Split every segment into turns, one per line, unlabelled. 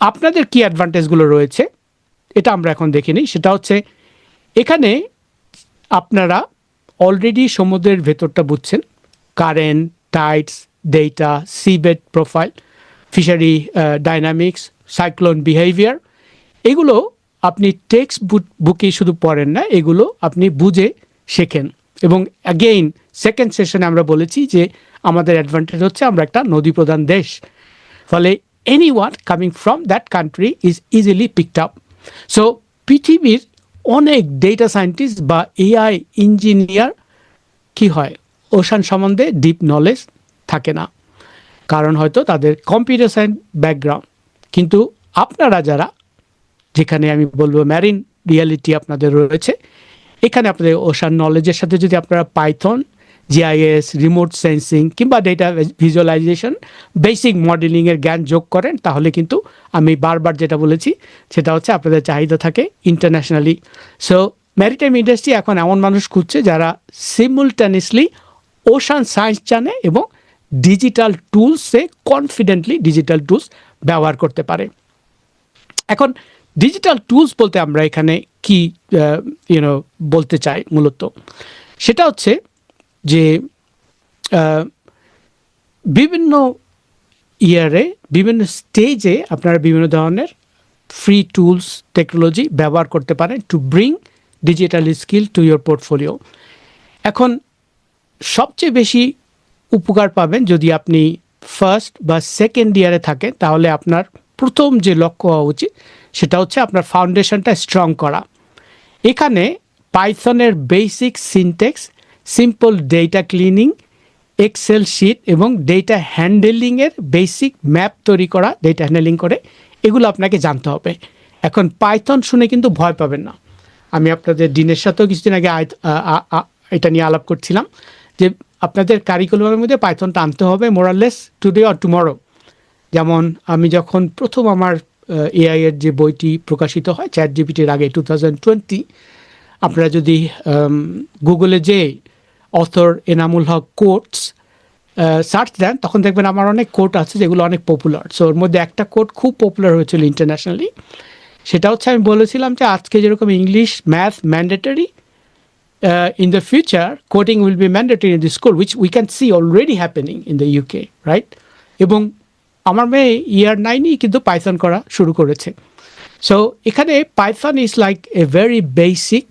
আপনাদের কি অ্যাডভান্টেজগুলো রয়েছে এটা আমরা এখন দেখে নিই। সেটা হচ্ছে এখানে আপনারা অলরেডি সমুদ্রের ভেতরটা বুঝছেন, current, tides, data, seabed profile, fishery dynamics, cyclone behaviour, এগুলো আপনি টেক্সট বুকে শুধু পড়েন না, এগুলো আপনি বুঝে শেখেন। এবং অ্যাগেইন সেকেন্ড সেশনে আমরা বলেছি যে আমাদের অ্যাডভান্টেজ হচ্ছে আমরা একটা নদী প্রধান দেশ, ফলে anyone coming from that country is easily picked up. So পৃথিবীর অনেক ডেটা সায়েন্টিস্ট বা এআই ইঞ্জিনিয়ার কি হয়, ওশান সম্বন্ধে ডিপ নলেজ থাকে না, কারণ হয়তো তাদের কম্পিউটার সায়েন্স ব্যাকগ্রাউন্ড। কিন্তু আপনারা যারা, যেখানে আমি বলবো ম্যারিন রিয়ালিটি আপনাদের রয়েছে, এখানে আপনাদের ওশান নলেজের সাথে যদি আপনারা পাইথন, জিআইএস, রিমোট সেন্সিং কিংবা ডেটা ভিজুয়ালাইজেশন, বেসিক মডেলিংয়ের জ্ঞান যোগ করেন, তাহলে কিন্তু আমি বারবার যেটা বলেছি সেটা হচ্ছে আপনাদের চাহিদা থাকে ইন্টারন্যাশনালি। সো ম্যারিটাইম ইন্ডাস্ট্রি এখন এমন মানুষ খুঁজছে যারা সিমুলটানিয়াসলি ওশান সায়েন্স জানে এবং ডিজিটাল টুলসে কনফিডেন্টলি ডিজিটাল টুলস ব্যবহার করতে পারে। এখন ডিজিটাল টুলস বলতে আমরা এখানে কি বলতে চাই মূলত, সেটা হচ্ছে যে বিভিন্ন ইয়ারে বিভিন্ন স্টেজে আপনারা বিভিন্ন ধরনের ফ্রি টুলস টেকনোলজি ব্যবহার করতে পারেন to bring digital skill to your portfolio. এখন সবচেয়ে বেশি উপকার পাবেন যদি আপনি ফার্স্ট বা সেকেন্ড ইয়ারে থাকেন, তাহলে আপনার প্রথম যে লক্ষ্য হওয়া উচিত সেটা হচ্ছে আপনার ফাউন্ডেশনটা স্ট্রং করা। এখানে পাইথনের basic syntax, simple data cleaning, Excel sheet এবং ডেটা হ্যান্ডেলিংয়ের বেসিক ম্যাপ তৈরি করা, ডেটা হ্যান্ডেলিং করে, এগুলো আপনাকে জানতে হবে। এখন পাইথন শুনে কিন্তু ভয় পাবেন না। আমি আপনাদের দিনের সাথেও কিছুদিন আগে এটা নিয়ে আলাপ করছিলাম যে আপনাদের কারিকুলামের মধ্যে পাইথনটা আনতে হবে মোরাললেস টুডে অর টুমরো। যেমন আমি যখন প্রথম আমার এআই এর যে বইটি প্রকাশিত হয় চ্যাট জিপিটির আগে 2020, আপনারা যদি গুগলে যে author Enamul Haque quotes search দেন, তখন দেখবেন আমার অনেক কোট আছে যেগুলো অনেক পপুলার। সো ওর মধ্যে একটা কোট খুব পপুলার হয়েছিল ইন্টারন্যাশনালি, সেটা হচ্ছে আমি বলেছিলাম যে আজকে যেরকম English math mandatory, in the future coding will be mandatory in the school, which we can see already happening in the UK, right? এবং আমার মেয়ে ইয়ার 9-ই কিন্তু পাইথন করা শুরু করেছে। সো এখানে Python is like a very basic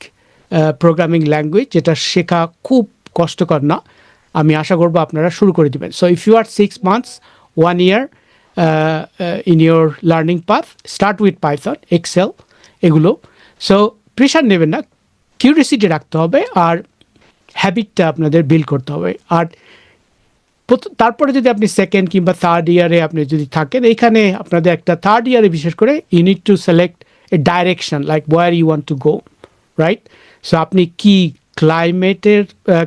programming language, যেটা শেখা খুব কষ্টকর না। আমি আশা করবো আপনারা শুরু করে দিবেন। So if you are 6 months 1 year in your learning path, start with Python, Excel, এগুলো। সো প্রেশার নেবেন না, কিউরিয়াসিটি রাখতে হবে আর হ্যাবিটটা আপনাদের বিল্ড করতে হবে। আর তারপরে যদি আপনি সেকেন্ড কিংবা থার্ড ইয়ারে আপনি যদি থাকেন, এইখানে আপনাদের একটা থার্ড ইয়ারে বিশেষ করে you need to select a direction like where you want to go, right? So আপনি কি ক্লাইমেটের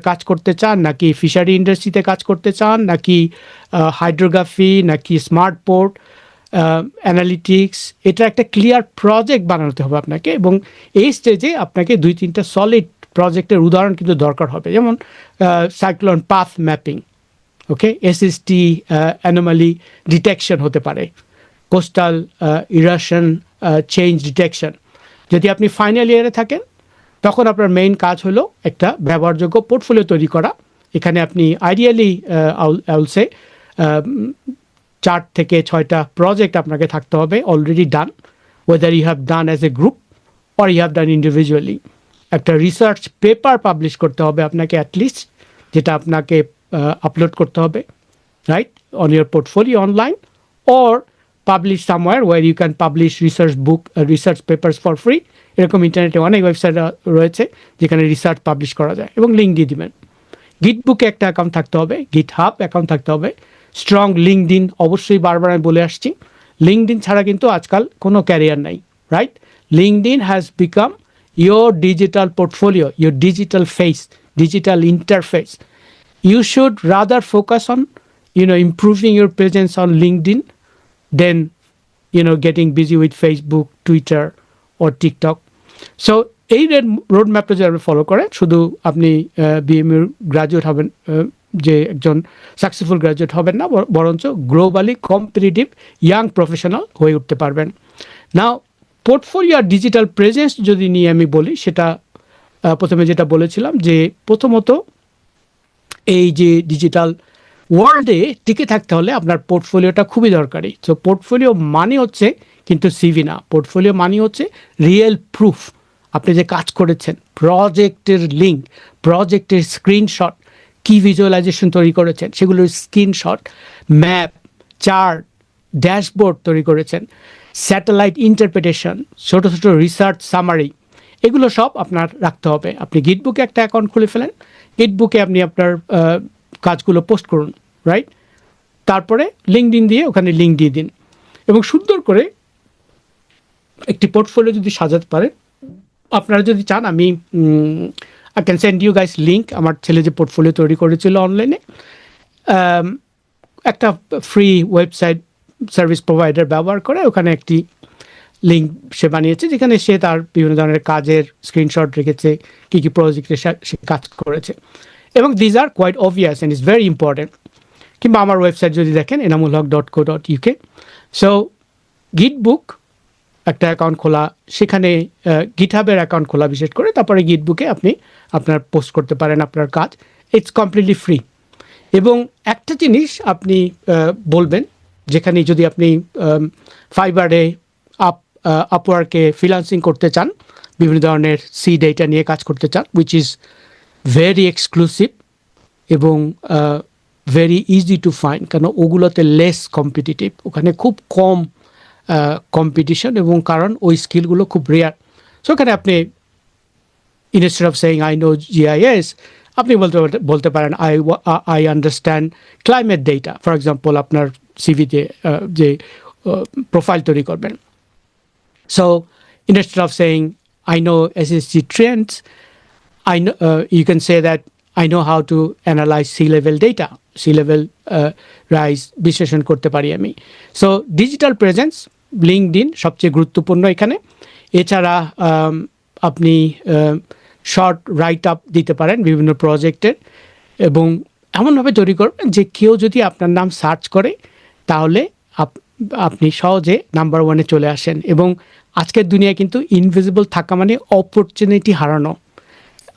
কাজ করতে চান, নাকি ফিশারি ইন্ডাস্ট্রিতে কাজ করতে চান, নাকি হাইড্রোগ্রাফি, নাকি স্মার্ট পোর্ট অ্যানালিটিক্স, এটা একটা ক্লিয়ার প্রজেক্ট বানাতে হবে আপনাকে। এবং এই স্টেজে আপনাকে 2-3টা সলিড প্রজেক্টের উদাহরণ কিন্তু দরকার হবে, যেমন সাইক্লোন পাথ ম্যাপিং, ওকে, এসএসটি অ্যানোমালি ডিটেকশন হতে পারে, কোস্টাল ইরোশন চেঞ্জ ডিটেকশন। যদি আপনি ফাইনাল ইয়ারে থাকেন, তখন আপনার মেইন কাজ হলো একটা ব্যবহারযোগ্য পোর্টফোলিও তৈরি করা। এখানে আপনি আইডিয়ালি আউলসে 4 থেকে 6টা প্রজেক্ট আপনাকে থাকতে হবে already done, whether you have done as a group or you have done individually. একটা রিসার্চ পেপার পাবলিশ করতে হবে আপনাকে অ্যাটলিস্ট, যেটা আপনাকে আপলোড করতে হবে, right, on your portfolio online, or publish somewhere where you can publish research book, research papers for free. এরকম ইন্টারনেটে অনেক ওয়েবসাইট রয়েছে যেখানে রিসার্চ পাবলিশ করা যায়, এবং লিঙ্ক দিয়ে দিবেন। গিটবুকে একটা অ্যাকাউন্ট থাকতে হবে, গিট হাব অ্যাকাউন্ট থাকতে হবে, স্ট্রং লিঙ্কডইন, অবশ্যই বারবার আমি বলে আসছি, লিঙ্কডইন ছাড়া কিন্তু আজকাল কোনো ক্যারিয়ার নাই, right? LinkedIn has become your digital portfolio, your digital face, digital interface. You should rather focus on, improving your presence on LinkedIn than, getting busy with Facebook, Twitter or TikTok. So এই road ম্যাপটা যদি আপনি follow করেন, শুধু আপনি BMU graduate হবেন যে একজন সাকসেসফুল গ্র্যাজুয়েট হবেন না, বরঞ্চ গ্লোবালি কম্পিটিটিভ ইয়াং প্রফেশনাল হয়ে উঠতে পারবেন। নাও পোর্টফোলিও আর ডিজিটাল প্রেজেন্স যদি নিয়ে আমি বলি, সেটা প্রথমে যেটা বলেছিলাম যে প্রথমত এই যে ডিজিটাল ওয়ার্ল্ডে টিকে থাকতে হলে আপনার পোর্টফোলিওটা খুবই দরকারি। তো পোর্টফোলিও মানে হচ্ছে কিন্তু সিভি না, পোর্টফোলিও মানে হচ্ছে রিয়েল প্রুফ। আপনি যে কাজ করেছেন, প্রজেক্টের লিঙ্ক, প্রজেক্টের স্ক্রিনশট, কি ভিজুয়ালাইজেশন তৈরি করেছেন সেগুলোর স্ক্রিনশট, ম্যাপ, চার্ট, ড্যাশবোর্ড তৈরি করেছেন, স্যাটেলাইট ইন্টারপ্রিটেশন, ছোটো ছোটো রিসার্চ সামারি, এগুলো সব আপনার রাখতে হবে। আপনি গিটবুকে একটা অ্যাকাউন্ট খুলে ফেলেন, গিটবুকে আপনি আপনার কাজগুলো পোস্ট করুন, রাইট? তারপরে লিঙ্কডইন দিয়ে ওখানে লিঙ্ক দিয়ে দিন এবং সুন্দর করে একটি পোর্টফোলিও যদি সাজাতে পারেন। আপনারা যদি চান আমি I can send you guys link, আমার ছেলে যে পোর্টফোলিও তৈরি করেছিল অনলাইনে, একটা ফ্রি ওয়েবসাইট সার্ভিস প্রোভাইডার ব্যবহার করে ওখানে একটি লিঙ্ক সে বানিয়েছে, যেখানে সে তার বিভিন্ন ধরনের কাজের স্ক্রিনশট রেখেছে, কী কী প্রজেক্টে সে কাজ করেছে, এবং these are quite obvious and is very important. কিংবা আমার ওয়েবসাইট যদি দেখেন enamulhaq.co.uk, সো গিটবুক একটা অ্যাকাউন্ট খোলা, সেখানে গিটহাবের অ্যাকাউন্ট খোলা বিশেষ করে, তারপরে গিটবুকে আপনি আপনার পোস্ট করতে পারেন আপনার কাজ, ইটস কমপ্লিটলি ফ্রি। এবং একটা জিনিস আপনি বলবেন, যেখানে যদি আপনি ফাইবারে, আপওয়ার্কে ফ্রিল্যান্সিং করতে চান, বিভিন্ন ধরনের সি ডেটা নিয়ে কাজ করতে চান, উইচ ইজ ভেরি এক্সক্লুসিভ এবং ভেরি ইজি টু ফাইন্ড, কারণ ওগুলোতে লেস কম্পিটিটিভ, ওখানে খুব কম কম্পিটিশন, এবং কারণ ওই স্কিলগুলো খুব রেয়ার। সো ওখানে আপনি instead of saying I know GIS, আপনি বলতে পারেন I understand climate data, for example আপনার সিভিতে যে প্রোফাইল তৈরি করবেন। So instead of saying I know SSG trends, I know you can say that I know how to analyze sea level data, sea level rise বিশ্লেষণ করতে পারি আমি। So digital presence, LinkedIn সবচেয়ে গুরুত্বপূর্ণ এখানে। এছাড়া আপনি শর্ট রাইট আপ দিতে পারেন বিভিন্ন প্রজেক্টের, এবং এমনভাবে তৈরি করবেন যে কেউ যদি আপনার নাম সার্চ করে তাহলে আপনি সহজে নাম্বার ওয়ানে চলে আসেন। এবং আজকের দুনিয়ায় কিন্তু ইনভিজিবল থাকা মানে অপরচুনিটি হারানো,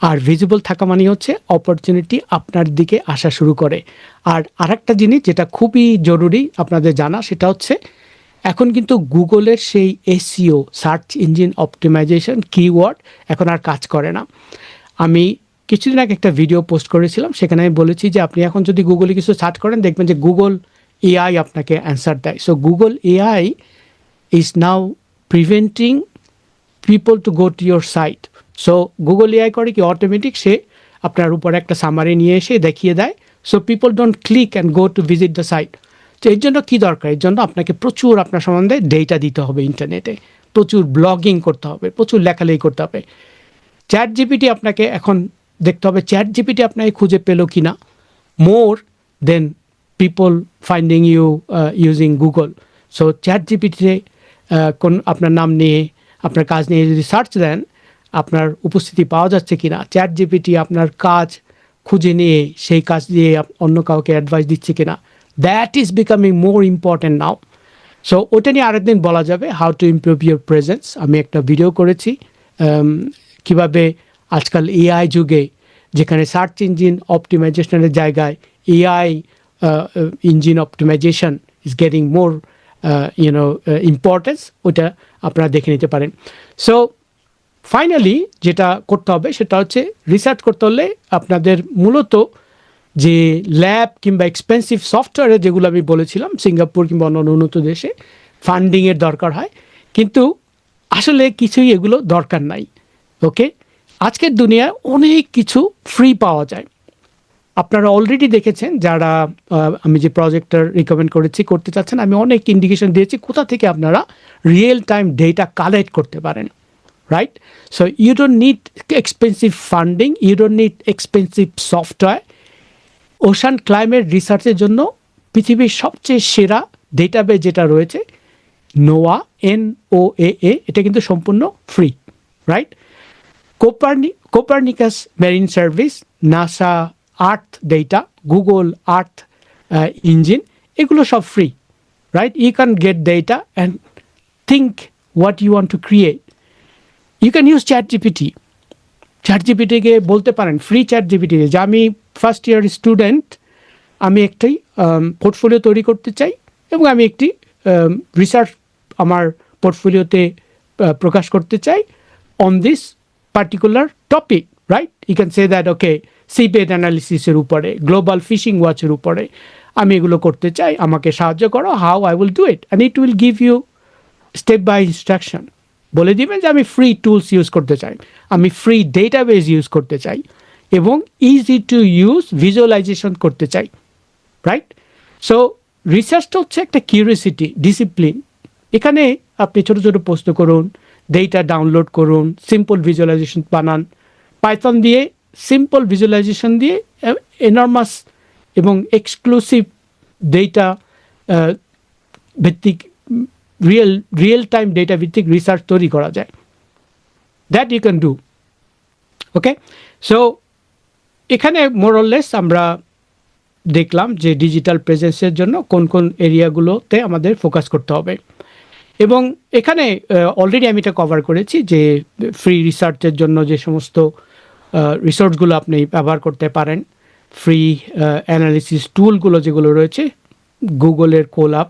আর ভিজিবল থাকা মানে হচ্ছে অপরচুনিটি আপনার দিকে আসা শুরু করে। আর আরেকটা জিনিস যেটা খুবই জরুরি আপনাদের জানা, সেটা হচ্ছে এখন কিন্তু গুগলের সেই SEO, search engine optimisation keyword এখন আর কাজ করে না। আমি কিছুদিন আগে একটা ভিডিও পোস্ট করেছিলাম, সেখানে আমি বলেছি যে আপনি এখন যদি গুগলে কিছু সার্চ করেন, দেখবেন যে গুগল AI আপনাকে অ্যান্সার দেয়। So Google AI is now preventing people to go to your site. So Google AI করে কি, অটোমেটিক সে আপনার উপর একটা সামারি নিয়ে এসে দেখিয়ে দেয়, so people don't click and go to visit the site. তো এর জন্য কী দরকার? এর জন্য আপনাকে প্রচুর আপনার সম্বন্ধে ডেটা দিতে হবে ইন্টারনেটে, প্রচুর ব্লগিং করতে হবে, প্রচুর লেখালেখি করতে হবে। ChatGPT আপনাকে এখন দেখতে হবে ChatGPT আপনাকে খুঁজে পেলো কি না, more then people finding you using Google. So ChatGPT-তে কোন আপনার নাম নিয়ে, আপনার কাজ নিয়ে যদি সার্চ দেন, আপনার উপস্থিতি পাওয়া যাচ্ছে কি না, ChatGPT আপনার কাজ খুঁজে নিয়ে সেই কাজ দিয়ে অন্য কাউকে অ্যাডভাইস দিচ্ছে কি না, that is becoming more important now. So ওটা নিয়ে আরেকদিন বলা যাবে, how to improve your presence. আমি একটা ভিডিও করেছি কিভাবে আজকাল AI যুগে, যেখানে সার্চ ইঞ্জিন অপটিমাইজেশনের জায়গায় AI engine optimisation is getting more importance, ওটা আপনারা দেখে নিতে পারেন। সো ফাইনালি যেটা করতে হবে সেটা হচ্ছে রিসার্চ করতে হলে আপনাদের মূলত যে ল্যাব কিংবা এক্সপেন্সিভ সফটওয়্যারে, যেগুলো আমি বলেছিলাম সিঙ্গাপুর কিংবা অন্য উন্নত দেশে ফান্ডিংয়ের দরকার হয়, কিন্তু আসলে কিছুই এগুলো দরকার নাই। ওকে, আজকের দুনিয়ায় অনেক কিছু ফ্রি পাওয়া যায়। আপনারা অলরেডি দেখেছেন, যারা আমি যে প্রজেক্টটা রিকমেন্ড করেছি করতে চাচ্ছেন, আমি অনেক ইন্ডিকেশন দিয়েছি কোথা থেকে আপনারা রিয়েল টাইম ডেটা কালেক্ট করতে পারেন, right? So you don't need expensive funding, you don't need expensive software. Ocean climate রিসার্চের জন্য পৃথিবীর সবচেয়ে সেরা ডেটাবেস যেটা রয়েছে, নোয়া, NOAA, এটা কিন্তু সম্পূর্ণ free, right? Copernicus marine service, NASA earth data, Google earth engine, এগুলো সব free, right? You can get data and think what you want to create. You can use chat জিপিটিকে বলতে পারেন, ফ্রি চ্যাট জিপিটি, যে আমি first year student, আমি একটি portfolio তৈরি করতে চাই এবং আমি একটি রিসার্চ আমার পোর্টফোলিওতে প্রকাশ করতে চাই on this particular topic, right? You can say that okay, সিপেট অ্যানালিসিসের উপরে, গ্লোবাল ফিশিং ওয়াচের উপরে আমি এগুলো করতে চাই, আমাকে সাহায্য করো, how I will do it, and it will give you step by instruction. বলে দিবেন যে আমি ফ্রি টুলস ইউজ করতে চাই, আমি ফ্রি ডেটাবেস ইউজ করতে চাই এবং ইজি টু ইউজ ভিজুয়ালাইজেশন করতে চাই, রাইট? সো রিসার্চটা হচ্ছে একটা কিউরিওসিটি, ডিসিপ্লিন। এখানে আপনি ছোটো ছোটো প্রশ্ন করুন, ডেটা ডাউনলোড করুন, সিম্পল ভিজুয়ালাইজেশন বানান, পাইথন দিয়ে সিম্পল ভিজুয়ালাইজেশন দিয়ে এনর্মাস এবং এক্সক্লুসিভ ডেটা ভিত্তিক রিয়েল টাইম ডেটা ভিত্তিক রিসার্চ তৈরি করা যায়। That you can do. Okay, so এখানে মোরলেস আমরা দেখলাম যে ডিজিটাল প্রেজেন্সের জন্য কোন কোন এরিয়াগুলোতে আমাদের ফোকাস করতে হবে, এবং এখানে অলরেডি আমি এটা কভার করেছি যে ফ্রি রিসার্চের জন্য যে সমস্ত রিসোর্সগুলো আপনি ব্যবহার করতে পারেন, ফ্রি অ্যানালিসিস টুলগুলো যেগুলো রয়েছে, গুগলের collab,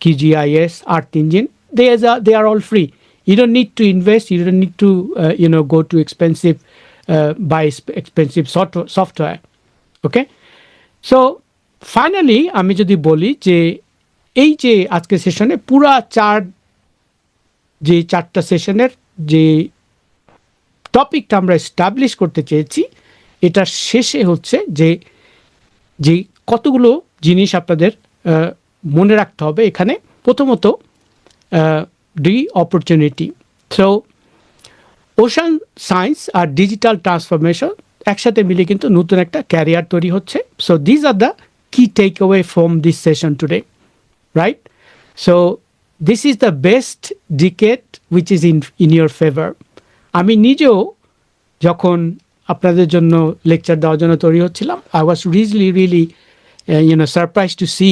QGIS, Earth Engine, they are all free. You don't need to invest. You don't need to go to expensive buy expensive software. Okay, so finally আমি যদি বলি যে এই যে আজকে সেশনে পুরা চারটা সেশনের যে টপিকটা আমরা এস্টাবলিশ করতে চেয়েছি, এটা শেষে হচ্ছে যে কতগুলো জিনিস আপনাদের মনে রাখতে হবে এখানে। প্রথমত the opportunity. So ocean science আর ডিজিটাল ট্রান্সফরমেশন একসাথে মিলে কিন্তু নতুন একটা ক্যারিয়ার তৈরি হচ্ছে। So these are the key takeaway from this session today, right? So this is the best decade which is in your favour. আমি নিজেও যখন আপনাদের জন্য লেকচার দেওয়ার জন্য তৈরি হচ্ছিলাম, I was really surprise to see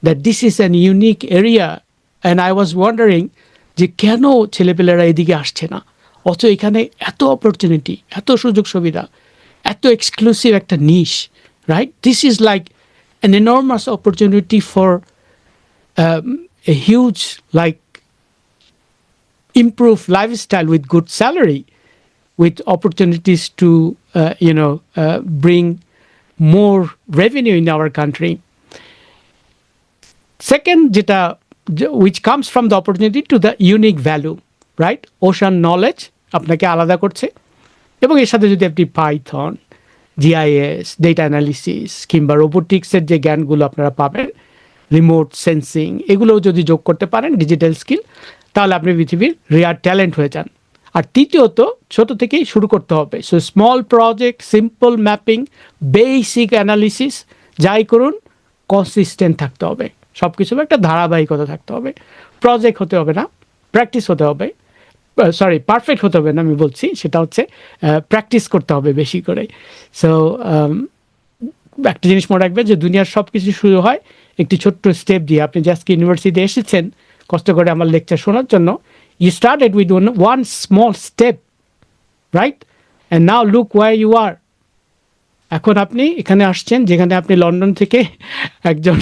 that this is an unique area, and I was wondering যে কেন ছেলেপেলেরা এদিকে আসছে না, অথচ এখানে এত অপরচুনিটি, এত সুযোগ সুবিধা, এত এক্সক্লুসিভ একটা niche, right? This is like an enormous opportunity for a huge like improved lifestyle with good salary, with opportunities to bring more revenue in our country. Second, which comes from the opportunity to the unique value, right? Ocean knowledge আপনাকে আলাদা করছে, এবং এর সাথে যদি আপনি Python, GIS, data analysis কিংবা রোবোটিক্সের যে জ্ঞানগুলো আপনারা পাবেন, রিমোট সেন্সিং, এগুলোও যদি যোগ করতে পারেন ডিজিটাল স্কিল, তাহলে আপনি পৃথিবীর রেয়ার ট্যালেন্ট হয়ে যান। আর তৃতীয়ত, ছোট থেকেই শুরু করতে হবে। So small project, simple mapping, basic analysis, যাই করুন কনসিস্টেন্ট থাকতে হবে, সব কিছু একটা ধারাবাহিকতা থাকতে হবে। প্রজেক্ট হতে হবে না, প্র্যাকটিস হতে হবে, পারফেক্ট হতে হবে না আমি বলছি, সেটা হচ্ছে প্র্যাকটিস করতে হবে বেশি করে। সো একটা জিনিস মনে রাখবে যে দুনিয়ার সব কিছু শুরু হয় একটি ছোট্ট স্টেপ দিয়ে। আপনি জাস্ট ইউনিভার্সিটিতে এসেছেন কষ্ট করে আমার লেকচার শোনার জন্য, you started with one small step, right? And now look where you are. এখন আপনি এখানে আসছেন যেখানে আপনি লন্ডন থেকে একজন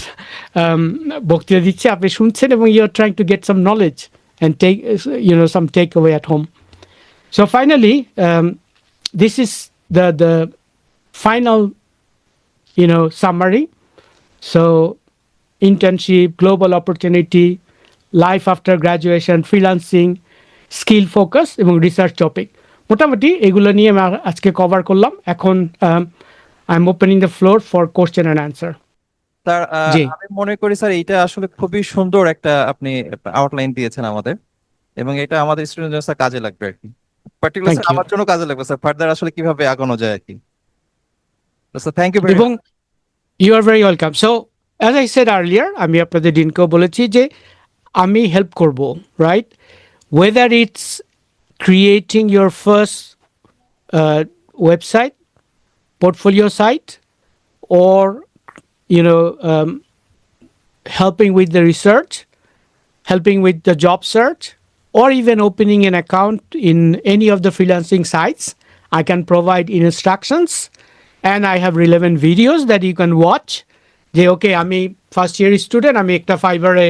বক্তৃতা দিচ্ছে, আপনি শুনছেন এবং you are trying to get some knowledge and take some takeaway at home. So finally, this is the final summary. So internship, global opportunity, life after graduation, freelancing, skill focus এবং research topic, মোটামুটি এগুলো নিয়ে আমি আজকে cover করলাম। এখন I'm opening the floor for question and answer.
Sir, আমি মনে করি স্যার এইটা আসলে খুবই সুন্দর একটা আপনি আউটলাইন দিয়েছেন আমাদের, এবং এটা আমাদের স্টুডেন্টদের স্যার কাজে লাগবে আর কি, পার্টিকুলার স্যার আমার জন্য কাজে লাগবে স্যার, ফার্দার আসলে কিভাবে আগানো যায় আর কি। Sir thank you very much.
You are very welcome. So as I said earlier, আমি আপনাদের দিনকেও বলেছি যে আমি হেল্প করব, right? Whether it's creating your first website, portfolio site, or helping with the research, helping with the job search, or even opening an account in any of the freelancing sites. I can provide instructions, and I have relevant videos that you can watch. যে ওকে আমি first year student, আমি একটা ফাইবারে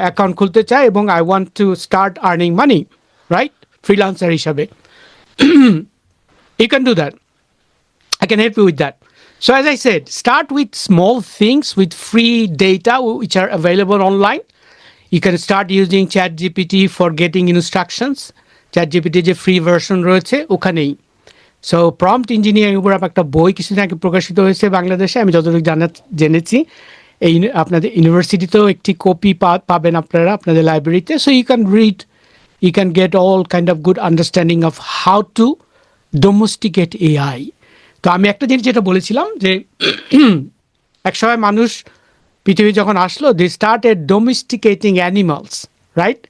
account খুলতে চাই এবং I want to start earning money, right, freelancer হিসাবে। You can do that. I can help you with that. So as I said, start with small things with free data which are available online. You can start using ChatGPT for getting instructions. ChatGPT যে free version রয়েছে ওখানেই। So prompt engineering উপর একটা বই কিছুদিন আগে প্রকাশিত হয়েছে বাংলাদেশে, আমি যতটুকু জেনেছি। এই আপনাদের ইউনিভার্সিটিতেও একটি কপি পাবেন আপনারা আপনাদের লাইব্রেরিতে। So you can read, you can get all kind of good understanding of how to domesticate AI. তো আমি একটা জিনিস যেটা বলেছিলাম যে একসময় মানুষ পৃথিবী যখন আসলো, দে স্টার্টেড ডোমেস্টিকেটিং অ্যানিমালস, রাইট।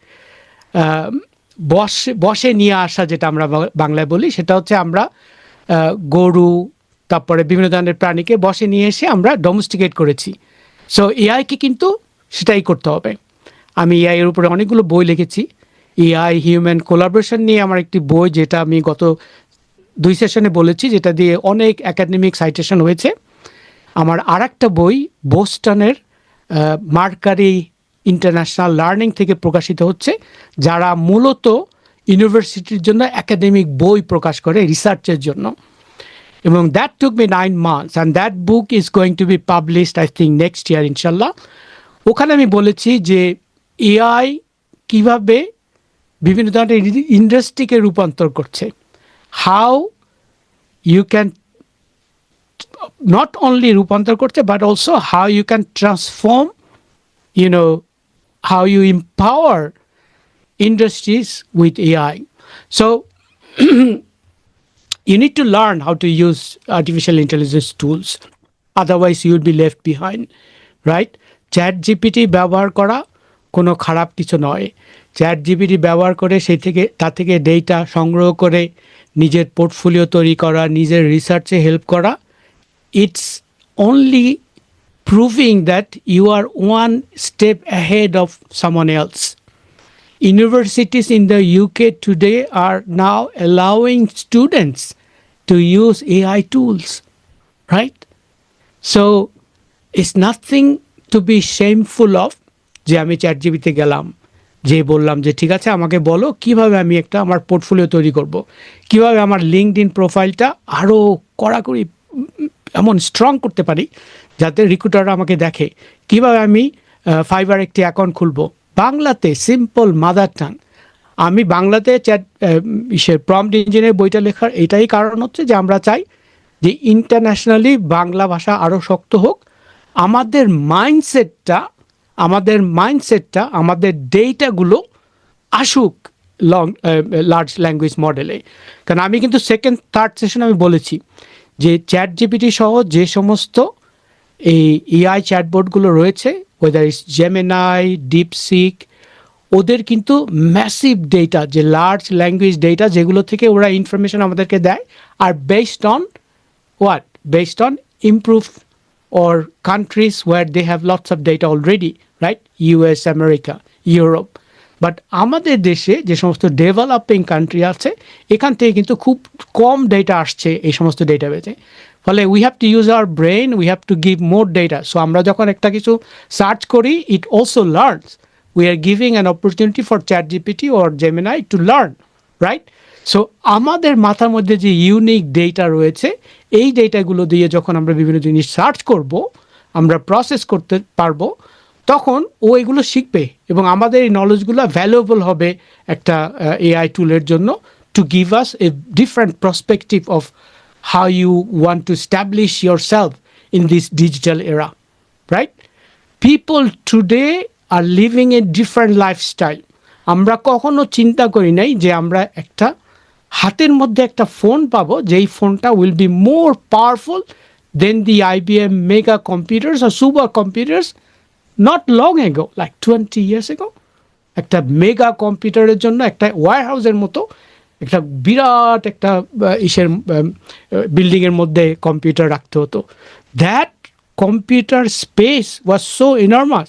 বসে নিয়ে আসা, যেটা আমরা বাংলায় বলি, সেটা হচ্ছে আমরা গরু, তারপরে বিভিন্ন ধরনের প্রাণীকে বসে নিয়ে এসে আমরা ডোমেস্টিকেট করেছি। সো এআইকে কিন্তু সেটাই করতে হবে। আমি এআই এর উপরে অনেকগুলো বই লিখেছি। এআই হিউম্যান কোলাবোরেশন নিয়ে আমার একটি বই, যেটা আমি গত 2 সেশনে বলেছি, যেটা দিয়ে অনেক একাডেমিক সাইটেশন হয়েছে। আমার আর একটা বই বোস্টনের মার্কারি ইন্টারন্যাশনাল লার্নিং থেকে প্রকাশিত হচ্ছে, যারা মূলত ইউনিভার্সিটির জন্য একাডেমিক বই প্রকাশ করে রিসার্চের জন্য। এবং that took me 9 months and that book is going to be published I think next year ইনশাল্লাহ। ওখানে আমি বলেছি যে এআই কিভাবে বিভিন্ন ধরনের ইন্ডাস্ট্রিকে রূপান্তর করছে, how you can not only রূপান্তর করছে but also how you can transform, how you empower industries with AI. So you need to learn how to use artificial intelligence tools, otherwise you will be left behind, right? ChatGPT ব্যবহার করা কোনো খারাপ কিছু নয়। ChatGPT ব্যবহার করে তার থেকে ডেটা সংগ্রহ করে নিজের পোর্টফোলিও তৈরি করা, নিজের রিসার্চে হেল্প করা, it's only proving that you are one step ahead of someone else. Universities in the UK today are now allowing students to use AI tools, right? So it's nothing to be shameful of যে আমি চ্যাটজিপিতে গেলাম, যে বললাম যে ঠিক আছে আমাকে বলো কিভাবে আমি আমার পোর্টফোলিও তৈরি করব, কিভাবে আমার লিঙ্কডইন প্রোফাইলটা আরও কড়াকড়ি এমন স্ট্রং করতে পারি যাতে রিক্রুটাররা আমাকে দেখে, কিভাবে আমি ফাইবার একটি অ্যাকাউন্ট খুলবো বাংলাতে, সিম্পল মাদার টাং। আমি বাংলাতে প্রম্পট ইঞ্জিনিয়ারিং বইটা লেখার এটাই কারণ হচ্ছে যে আমরা চাই যে ইন্টারন্যাশনালি বাংলা ভাষা আরও শক্ত হোক। আমাদের মাইন্ডসেটটা আমাদের ডেটাগুলো আসুক লার্জ ল্যাঙ্গুয়েজ মডেলে। কারণ আমি কিন্তু সেকেন্ড থার্ড সেশন আমি বলেছি যে চ্যাটজিপিটি সহ যে সমস্ত এই এআই চ্যাটবোর্ডগুলো রয়েছে, ওয়েদার ইস জেমিনাই, ডিপসিক, ওদের কিন্তু ম্যাসিভ ডেটা, যে লার্জ ল্যাঙ্গুয়েজ ডেটা যেগুলো থেকে ওরা ইনফরমেশন আমাদেরকে দেয়, আর based on improve or countries where they have lots of data already, right? US, America, Europe. But আমাদের দেশে যে সমস্ত ডেভেলপিং কান্ট্রি আছে, এখান থেকে কিন্তু খুব কম ডেটা আসছে এই সমস্ত ডেটাবেজে। ফলে we have to use hour brain, we have to give more data. So আমরা যখন একটা কিছু সার্চ করি, it also learns. We are giving an opportunity for ChatGPT or Gemini to learn, right? So আমাদের মাথার মধ্যে যে ইউনিক ডেটা রয়েছে, এই ডেটাগুলো দিয়ে যখন আমরা বিভিন্ন জিনিস সার্চ করব, আমরা প্রসেস করতে পারবো, তখন ও এগুলো শিখবে এবং আমাদের এই নলেজগুলো ভ্যালুয়েবল হবে একটা এআই টুলের জন্য, to give us a different perspective of how you want to establish yourself in this digital era, right? People today are living a different lifestyle. আমরা কখনো চিন্তা করি নাই যে আমরা একটা হাতের মধ্যে একটা ফোন পাবো, যেই ফোনটা will be more powerful than the IBM mega computers আর super computers not long ago, like 20 years ago। একটা মেগা কম্পিউটারের জন্য একটা ওয়্যার হাউসের মতো একটা বিরাট একটা বিল্ডিংয়ের মধ্যে কম্পিউটার রাখতে হতো। That computer space was so enormous.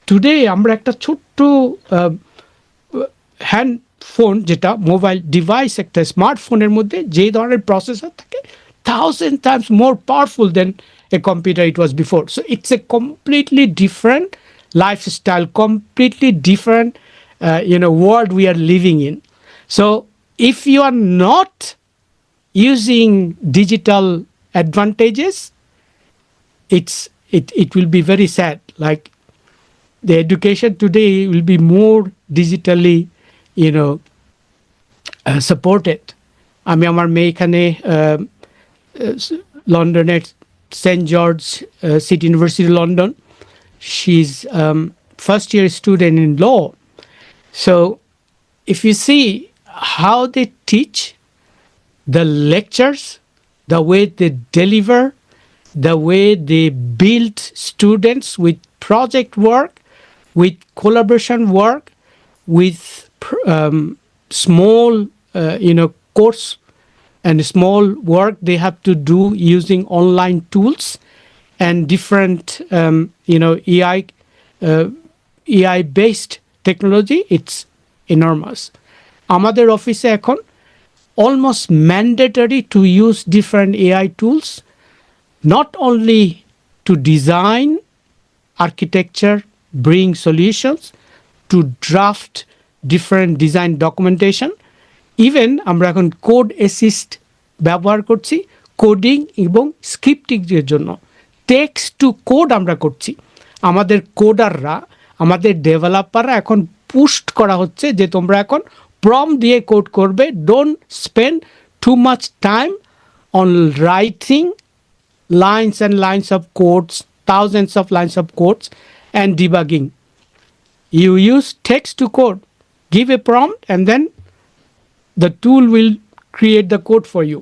Today আমরা একটা ছোট্ট হ্যান্ড ফোন, যেটা মোবাইল ডিভাইস, একটা স্মার্টফোনের মধ্যে যে ধরনের প্রসেসর থাকে, 1000 times more powerful than a computer it was before. So it's a completely different lifestyle, completely different world we are living in. So if you are not using digital advantages, it will be very sad. Like the education today will be more digitally supported. আমি আমার মেয়ে এখানে লন্ডনের Saint George City University London, she is first year student in law. So if you see how they teach, the lectures, the way they deliver, the way they build students with project work, with collaboration work, with small course and small work they have to do using online tools and different AI based technology, it's enormous. আমাদের অফিসে এখন almost mandatory to use different AI tools, not only to design architecture, bring solutions, to draft different design documentation. Even আমরা এখন code assist ব্যবহার করছি coding এবং scripting এর জন্য। টেক্সট টু কোড আমরা করছি। আমাদের কোডাররা, আমাদের ডেভেলপাররা এখন পুস্ট করা হচ্ছে যে তোমরা এখন প্রম্পট দিয়ে কোড করবে। Don't spend too much time on writing lines and lines of codes, thousands of lines of codes, and debugging. You use text to code. Give a prompt and then the tool will create the code for you.